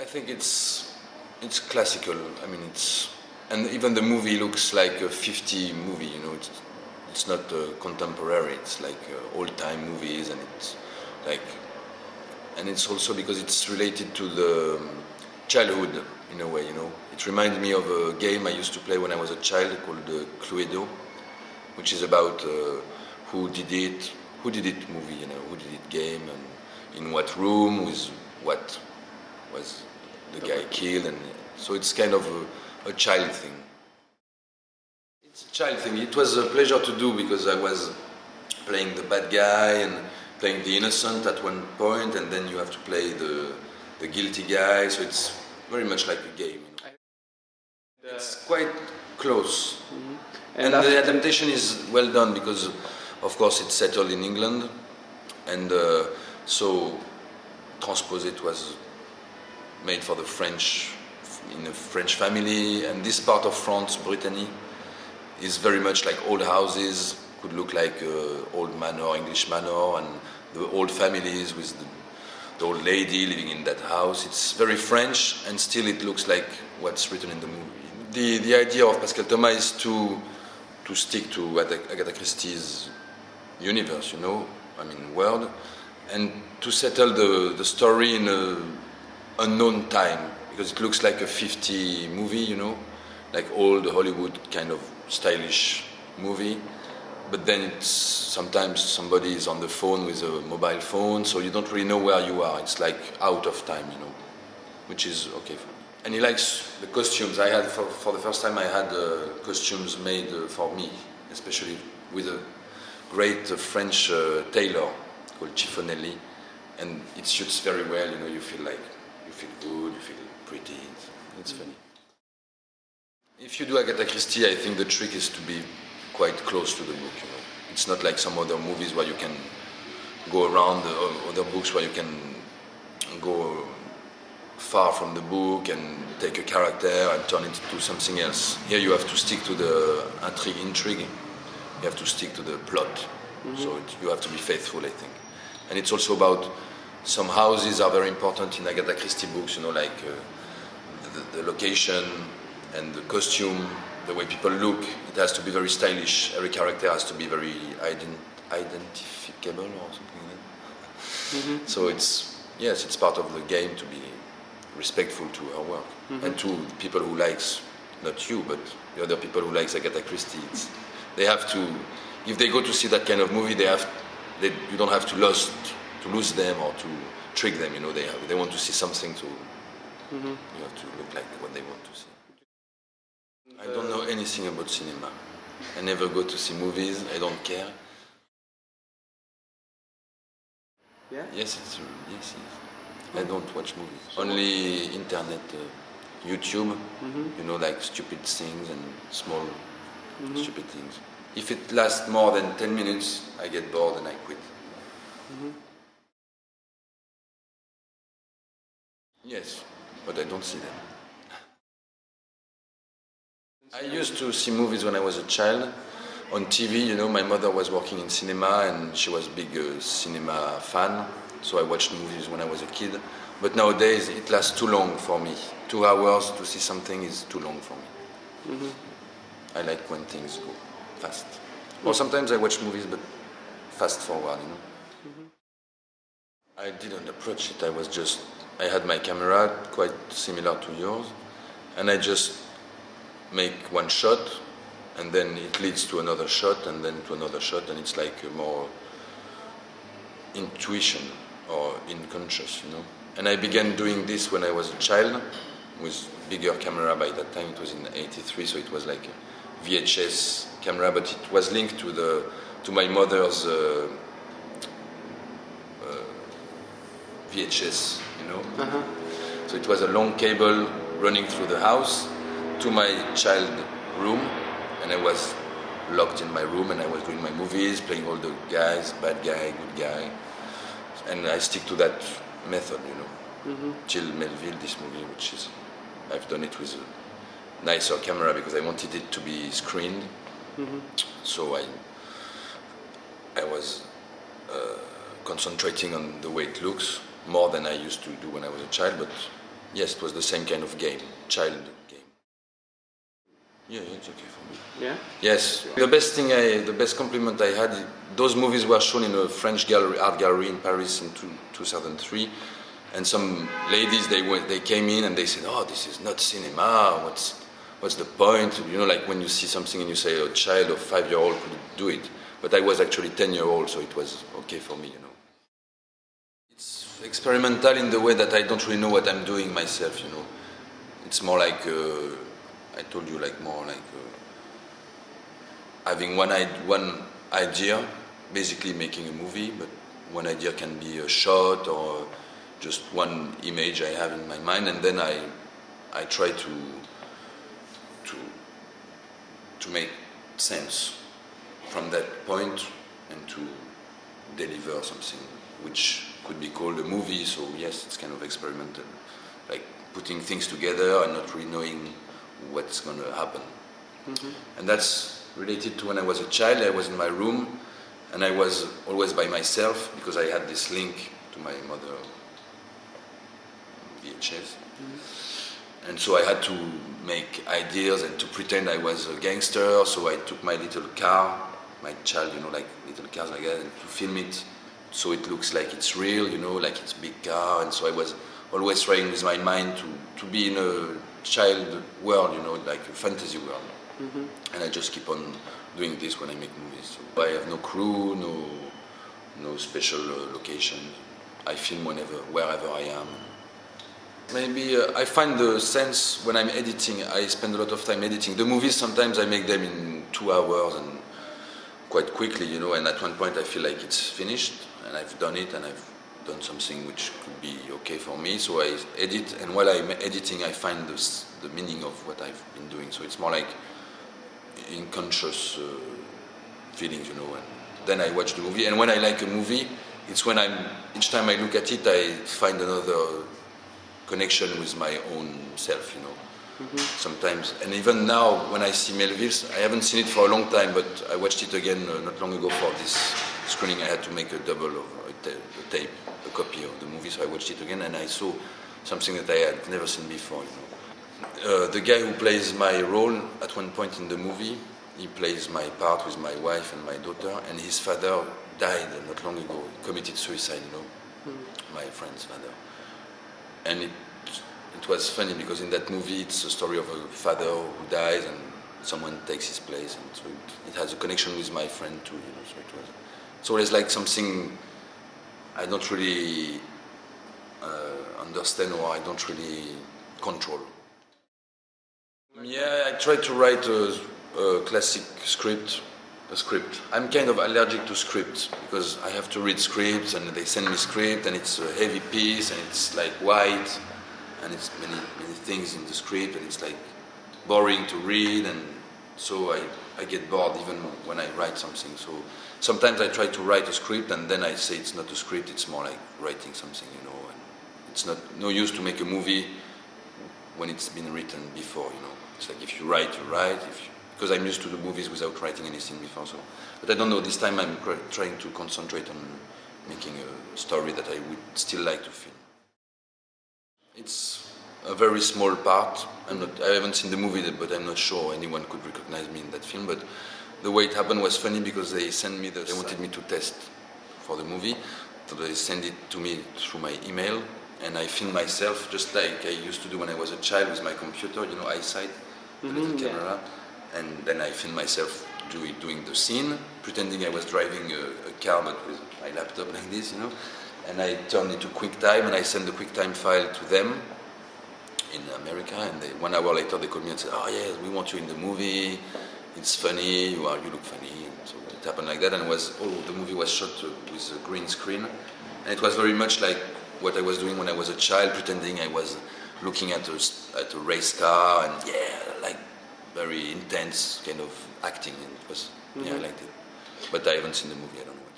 I think it's classical. I mean, and even the movie looks like a 50 movie. You know, it's not contemporary. It's like old-time movies, and it's also because it's related to the childhood in a way. You know, it reminds me of a game I used to play when I was a child called Cluedo, which is about who did it movie. You know, who did it game, and in what room with what was the guy killed, and so it's kind of a child thing. It's a child thing. It was a pleasure to do because I was playing the bad guy and playing the innocent at one point, and then you have to play the guilty guy. So it's very much like a game. You know? It's quite close, and the adaptation is well done because, of course, it's settled in England, and so Transpose it was made for the French, in a French family, and this part of France, Brittany, is very much like old houses, could look like old manor, English manor, and the old families with the old lady living in that house. It's very French, and still it looks like what's written in the movie. The idea of Pascal Thomas is to stick to Agatha Christie's universe, you know, I mean world, and to settle the story in an unknown time, because it looks like a 50 movie, you know, like old Hollywood kind of stylish movie, but then it's sometimes somebody is on the phone with a mobile phone, so you don't really know where you are. It's like out of time, you know, which is okay for me. And he likes the costumes. I had, for the first time, I had costumes made for me, especially with a great French tailor called Chiffonelli, and it suits very well, you know, you feel good, you feel pretty, it's funny. If you do Agatha Christie, I think the trick is to be quite close to the book, you know. It's not like some other movies where you can go around, other books where you can go far from the book and take a character and turn it into something else. Here you have to stick to the intrigue, you have to stick to the plot, so you have to be faithful, I think. And it's also about, some houses are very important in Agatha Christie books, you know, like the location and the costume, the way people look. It has to be very stylish. Every character has to be very identifiable or something like that. So it's part of the game to be respectful to her work and to people who likes, not you, but the other people who likes Agatha Christie. They have to, if they go to see that kind of movie, you don't have to lose them or to trick them, you know. They want to see something you have to look like what they want to see. I don't know anything about cinema. I never go to see movies. I don't care. Yeah? Yes, it's true. Yes. I don't watch movies. Only internet, YouTube. You know, like stupid things and small stupid things. If it lasts more than 10 minutes, I get bored and I quit. Yes, but I don't see them. I used to see movies when I was a child on TV. You know, my mother was working in cinema and she was a big cinema fan, so I watched movies when I was a kid. But nowadays it lasts too long for me. 2 hours to see something is too long for me. I like when things go fast. Or sometimes I watch movies but fast forward, you know. I didn't approach it. I had my camera, quite similar to yours, and I just make one shot, and then it leads to another shot, and then to another shot, and it's like more intuition or unconscious, you know. And I began doing this when I was a child, with bigger camera. By that time it was in '83, so it was like a VHS camera, but it was linked to my mother's VHS, you know. So it was a long cable running through the house to my child room, and I was locked in my room and I was doing my movies, playing all the guys, bad guy, good guy, and I stick to that method, you know, till Melvil, this movie, I've done it with a nicer camera because I wanted it to be screened, so I was concentrating on the way it looks more than I used to do when I was a child, but Yes, it was the same kind of game, child game. Yeah, it's okay for me. Yeah? Yes. The best compliment I had, those movies were shown in a French art gallery in Paris in 2003. And some ladies, they came in and they said, "Oh, this is not cinema. What's the point?" You know, like when you see something and you say a child of 5-year-old could do it. But I was actually 10-year-old, so it was okay for me, you know. It's experimental in the way that I don't really know what I'm doing myself, you know. It's more like, I told you, like more like having one idea, basically making a movie, but one idea can be a shot or just one image I have in my mind, and then I try to make sense from that point and to deliver something which could be called a movie. So yes, it's kind of experimental, like putting things together and not really knowing what's going to happen. Mm-hmm. And that's related to when I was a child. I was in my room and I was always by myself because I had this link to my mother VHS. Mm-hmm. And so I had to make ideas and to pretend I was a gangster. So I took my little car, my child, you know, like little cars like that, and to film it so it looks like it's real, you know, like it's a big car. And so I was always trying with my mind to be in a child world, you know, like a fantasy world. Mm-hmm. And I just keep on doing this when I make movies. So I have no crew, no special location. I film wherever I am. Maybe I find the sense when I'm editing. I spend a lot of time editing. The movies, sometimes I make them in 2 hours and quite quickly, you know, and at one point I feel like it's finished and I've done it and I've done something which could be okay for me. So I edit, and while I'm editing I find the meaning of what I've been doing. So it's more like unconscious feelings, you know, and then I watch the movie. And when I like a movie, it's when each time I look at it I find another connection with my own self, you know. Mm-hmm. Sometimes, and even now when I see Melvil, I haven't seen it for a long time, but I watched it again not long ago for this screening. I had to make a double of a tape, a copy of the movie, so I watched it again and I saw something that I had never seen before, you know. The guy who plays my role at one point in the movie, he plays my part with my wife and my daughter, and his father died not long ago. He committed suicide, you know, my friend's father. And it was funny because in that movie it's a story of a father who dies and someone takes his place, and so it has a connection with my friend too, you know. So it's always like something I don't really understand or I don't really control. Yeah, I try to write a classic script. I'm kind of allergic to scripts because I have to read scripts and they send me script and it's a heavy piece and it's like white and it's many things in the script and it's like boring to read, and so I get bored even when I write something. So sometimes I try to write a script and then I say it's not a script, it's more like writing something, you know, and it's no use to make a movie when it's been written before, you know. It's like if you write, you write. Because I'm used to the movies without writing anything before. So, but I don't know, this time I'm trying to concentrate on making a story that I would still like to film. It's a very small part. I haven't seen the movie, but I'm not sure anyone could recognize me in that film. But the way it happened was funny because they wanted me to test for the movie. So they sent it to me through my email, and I filmed myself just like I used to do when I was a child with my computer, you know, eyesight, the little camera. And then I filmed myself doing the scene, pretending I was driving a car but with my laptop like this, you know. And I turned it to QuickTime and I sent the QuickTime file to them in America. And 1 hour later they called me and said, "Oh yes, we want you in the movie. It's funny. You look funny." And so it happened like that. And the movie was shot with a green screen. And it was very much like what I was doing when I was a child, pretending I was looking at a race car and like very intense kind of acting, and it was I liked it, but I haven't seen the movie. I don't know.